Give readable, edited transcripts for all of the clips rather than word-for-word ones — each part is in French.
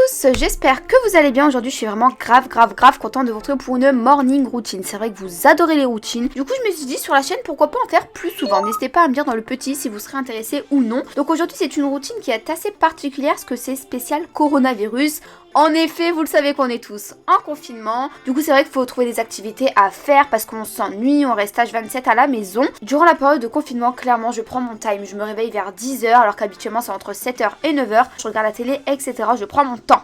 tous, j'espère que vous allez bien. Aujourd'hui je suis vraiment grave contente de vous retrouver pour une morning routine. C'est vrai que vous adorez les routines. Du coup je me suis dit sur la chaîne pourquoi pas en faire plus souvent. N'hésitez pas à me dire dans le petit si vous serez intéressé ou non. Donc aujourd'hui c'est une routine qui est assez particulière parce que c'est spécial coronavirus. En effet, vous le savez qu'on est tous en confinement. Du coup, c'est vrai qu'il faut trouver des activités à faire parce qu'on s'ennuie, on reste H24 à la maison. Durant la période de confinement, clairement, je prends mon time. Je me réveille vers 10h alors qu'habituellement c'est entre 7h et 9h. Je regarde la télé, etc. Je prends mon temps.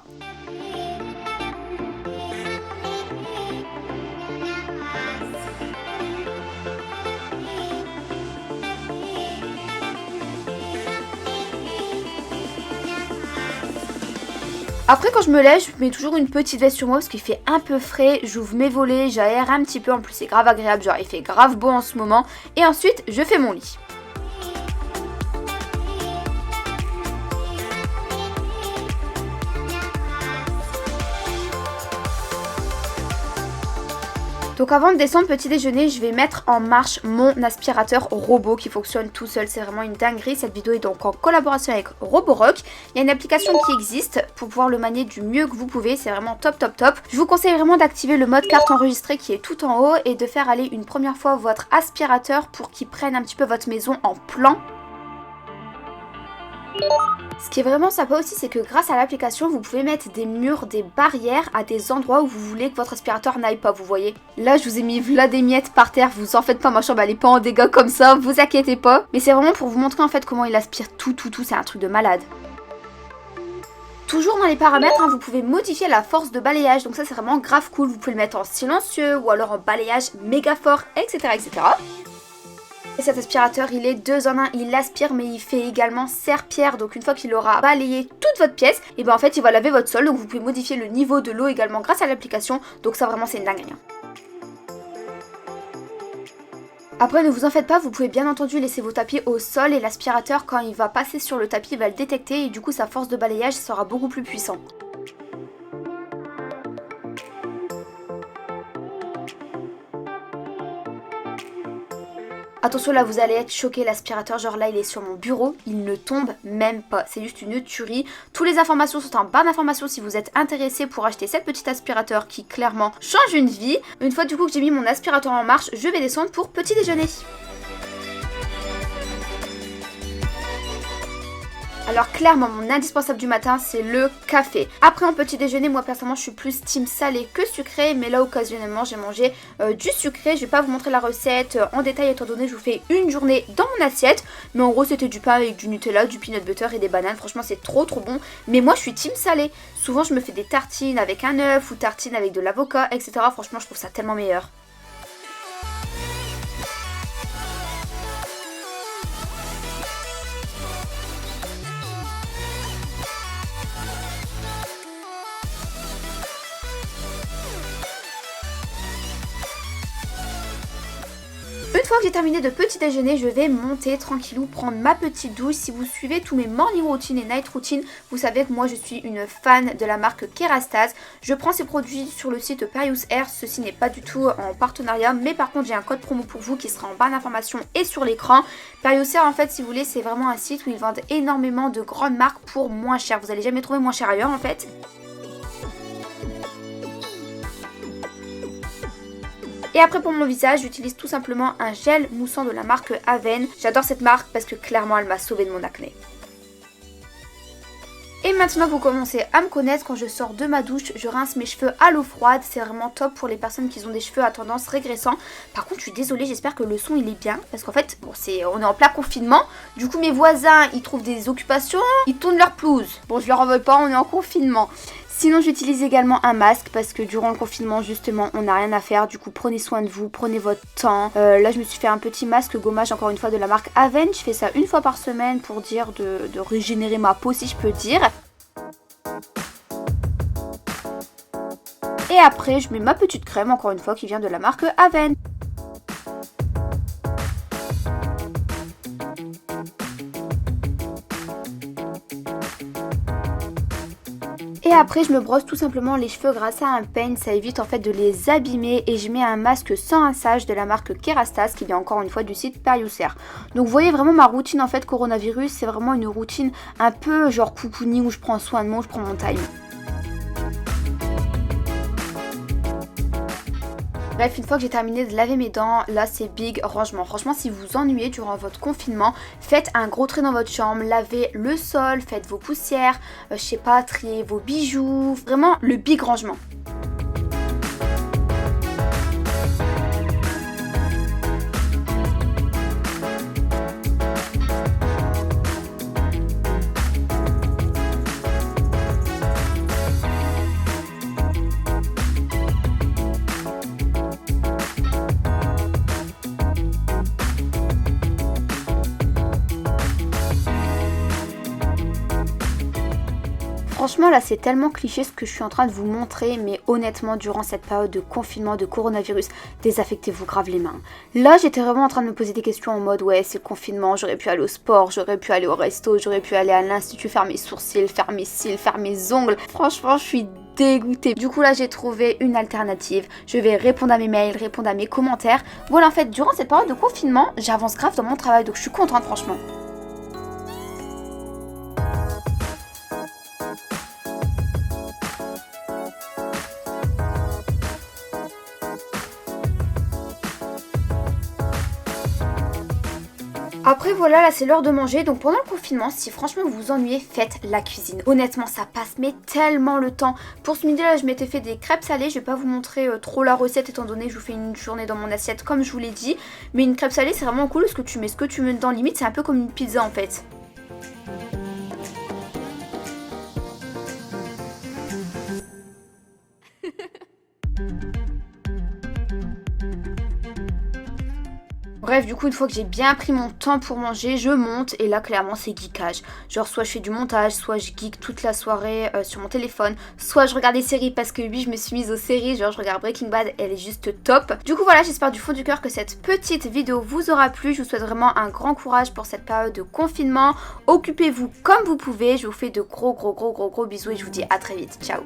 Après quand je me lève, je mets toujours une petite veste sur moi parce qu'il fait un peu frais, j'ouvre mes volets, j'aère un petit peu, en plus c'est grave agréable, genre il fait grave beau en ce moment. Et ensuite je fais mon lit. Donc avant de descendre petit déjeuner, je vais mettre en marche mon aspirateur robot qui fonctionne tout seul. C'est vraiment une dinguerie. Cette vidéo est donc en collaboration avec Roborock. Il y a une application qui existe pour pouvoir le manier du mieux que vous pouvez. C'est vraiment top. Je vous conseille vraiment d'activer le mode carte enregistrée qui est tout en haut et de faire aller une première fois votre aspirateur pour qu'il prenne un petit peu votre maison en plan. Ce qui est vraiment sympa aussi, c'est que grâce à l'application, vous pouvez mettre des murs, des barrières à des endroits où vous voulez que votre aspirateur n'aille pas, vous voyez. Là, je vous ai mis là des miettes par terre, vous en faites pas, ma chambre elle est pas en dégâts comme ça, vous inquiétez pas. Mais c'est vraiment pour vous montrer en fait comment il aspire tout, c'est un truc de malade. Toujours dans les paramètres, vous pouvez modifier la force de balayage, donc ça c'est vraiment grave cool. Vous pouvez le mettre en silencieux ou alors en balayage méga fort, etc. Et cet aspirateur, il est 2 en 1, il aspire mais il fait également serpillère. Donc une fois qu'il aura balayé toute votre pièce, et ben en fait il va laver votre sol. Donc vous pouvez modifier le niveau de l'eau également grâce à l'application. Donc ça vraiment c'est une dinguerie. Après ne vous en faites pas, vous pouvez bien entendu laisser vos tapis au sol et l'aspirateur quand il va passer sur le tapis il va le détecter et du coup sa force de balayage sera beaucoup plus puissant. Attention là vous allez être choqués, l'aspirateur genre là il est sur mon bureau, il ne tombe même pas, c'est juste une tuerie. Toutes les informations sont en barre d'informations si vous êtes intéressé pour acheter cette petite aspirateur qui clairement change une vie. Une fois du coup que j'ai mis mon aspirateur en marche, je vais descendre pour petit déjeuner. Alors clairement mon indispensable du matin c'est le café. Après en petit déjeuner moi personnellement je suis plus team salé que sucré. Mais là occasionnellement j'ai mangé du sucré. Je vais pas vous montrer la recette en détail étant donné que je vous fais une journée dans mon assiette. Mais en gros c'était du pain avec du Nutella, du peanut butter et des bananes. Franchement c'est trop bon. Mais moi je suis team salé. Souvent je me fais des tartines avec un œuf ou tartines avec de l'avocat etc. Franchement je trouve ça tellement meilleur. Une fois que j'ai terminé de petit déjeuner, je vais monter tranquillou, prendre ma petite douche. Si vous suivez tous mes morning routines et night routines, vous savez que moi je suis une fan de la marque Kerastase. Je prends ces produits sur le site Perius Air, ceci n'est pas du tout en partenariat, mais par contre j'ai un code promo pour vous qui sera en barre d'informations et sur l'écran. Perius Air en fait si vous voulez c'est vraiment un site où ils vendent énormément de grandes marques pour moins cher. Vous n'allez jamais trouver moins cher ailleurs en fait. Et après pour mon visage, j'utilise tout simplement un gel moussant de la marque Aven. J'adore cette marque parce que clairement elle m'a sauvé de mon acné. Et maintenant vous commencez à me connaître, quand je sors de ma douche, je rince mes cheveux à l'eau froide. C'est vraiment top pour les personnes qui ont des cheveux à tendance régressant. Par contre je suis désolée, j'espère que le son il est bien. Parce qu'en fait, bon on est en plein confinement. Du coup mes voisins ils trouvent des occupations, ils tournent leur pelouse. Bon je leur en veux pas, on est en confinement. Sinon j'utilise également un masque parce que durant le confinement justement on n'a rien à faire. Du coup prenez soin de vous, prenez votre temps. Là je me suis fait un petit masque gommage encore une fois de la marque Aven. Je fais ça une fois par semaine pour dire de régénérer ma peau si je peux dire. Et après je mets ma petite crème encore une fois qui vient de la marque Aven. Et après je me brosse tout simplement les cheveux grâce à un peigne, ça évite en fait de les abîmer. Et je mets un masque sans rinçage de la marque Kerastase qui vient encore une fois du site Perius Air. Donc vous voyez vraiment ma routine en fait coronavirus, c'est vraiment une routine un peu genre cocooning où je prends soin de moi, je prends mon time. Bref, une fois que j'ai terminé de laver mes dents, là c'est big rangement. Franchement, si vous vous ennuyez durant votre confinement, faites un gros trait dans votre chambre, lavez le sol, faites vos poussières, je sais pas, triez vos bijoux, vraiment le big rangement. Franchement là c'est tellement cliché ce que je suis en train de vous montrer, mais honnêtement durant cette période de confinement, de coronavirus, désaffectez-vous grave les mains. Là j'étais vraiment en train de me poser des questions en mode ouais c'est le confinement, j'aurais pu aller au sport, j'aurais pu aller au resto, j'aurais pu aller à l'institut faire mes sourcils, faire mes cils, faire mes ongles. Franchement je suis dégoûtée. Du coup là j'ai trouvé une alternative, je vais répondre à mes mails, répondre à mes commentaires. Voilà en fait durant cette période de confinement j'avance grave dans mon travail donc je suis contente franchement. Après voilà, là c'est l'heure de manger, donc pendant le confinement, si franchement vous vous ennuyez, faites la cuisine. Honnêtement ça passe mais tellement le temps. Pour ce midi là je m'étais fait des crêpes salées, je vais pas vous montrer trop la recette étant donné que je vous fais une journée dans mon assiette comme je vous l'ai dit. Mais une crêpe salée c'est vraiment cool parce que tu mets ce que tu veux dedans, limite c'est un peu comme une pizza en fait. Bref, du coup, une fois que j'ai bien pris mon temps pour manger, je monte et là, clairement, c'est geekage. Genre, soit je fais du montage, soit je geek toute la soirée sur mon téléphone, soit je regarde des séries parce que oui, je me suis mise aux séries. Genre, je regarde Breaking Bad, elle est juste top. Du coup, voilà, j'espère du fond du cœur que cette petite vidéo vous aura plu. Je vous souhaite vraiment un grand courage pour cette période de confinement. Occupez-vous comme vous pouvez. Je vous fais de gros bisous et je vous dis à très vite. Ciao!